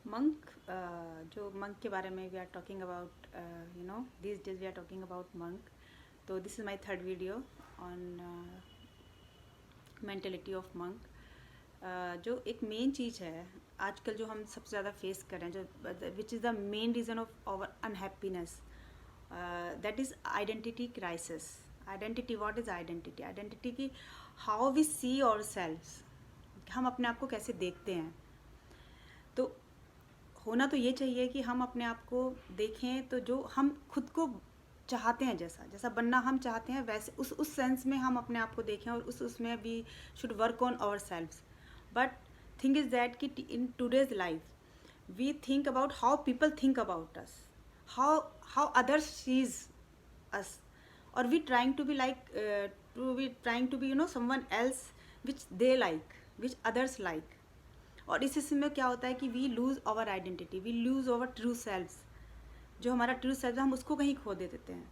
Monk, जो monk के बारे में we are talking about, you know this days we are talking about monk. तो this is my third video on mentality of monk. जो एक main चीज़ है आजकल जो हम सबसे ज़्यादा फेस कर रहे हैं, जो which is the main reason of our unhappiness, that is identity crisis. Identity, what is identity? Identity की how we see ourselves, हम अपने आप को कैसे देखते हैं. तो होना तो ये चाहिए कि हम अपने आप को देखें तो जो हम खुद को चाहते हैं, जैसा जैसा बनना हम चाहते हैं, वैसे उस सेंस में हम अपने आप को देखें, और उसमें we should work on ourselves. But thing is that कि in today's life we think about how people think about us, how others sees us, or we trying to be like we trying to be, you know, someone else which they like, which others like. और इस में क्या होता है कि we lose our identity, we lose our true selves. जो हमारा true self है हम उसको कहीं खो दे देते हैं.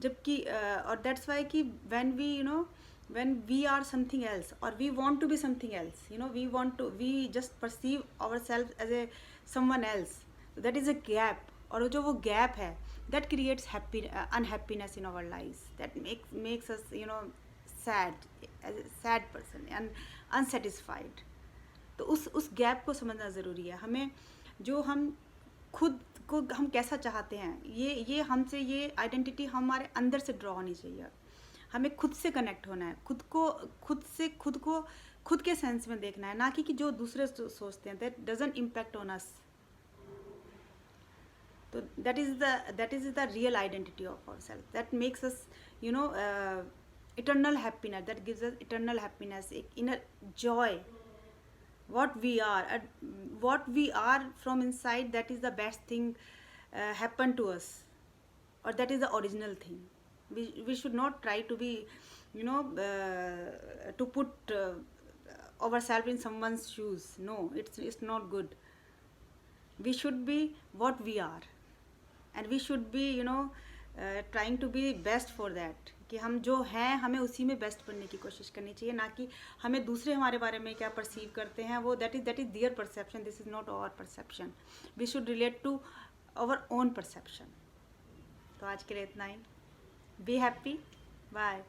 जबकि और दैट्स वाई कि when we, you know, when we are something else or we want to be something else, you know, we just perceive ourselves as a someone else. So that is a gap, और जो वो gap है that creates unhappiness in our lives, that makes us, you know, sad, as a sad person and unsatisfied. तो उस gap को समझना ज़रूरी है हमें. जो हम खुद को हम कैसा चाहते हैं, ये हमसे, ये आइडेंटिटी हमारे अंदर से ड्रॉ होनी चाहिए. हमें खुद से कनेक्ट होना है, खुद के सेंस में देखना है, ना कि जो दूसरे सोचते हैं. That doesn't impact on us. तो that is the real identity of our self, that makes us, you know, eternal happiness, that gives us eternal happiness, inner joy. What we are from inside, that is the best thing happen to us, or that is the original thing. We should not try to be, you know, to put ourselves in someone's shoes. No, it's not good. We should be what we are, and we should be, you know, trying to be best for that. कि हम जो हैं हमें उसी में best बनने की कोशिश करनी चाहिए, ना कि हमें दूसरे हमारे बारे में क्या परसीव करते हैं, वो that is their perception, this is not our perception. We should relate to our own perception. तो आज के लिए इतना ही. Be happy. बाय.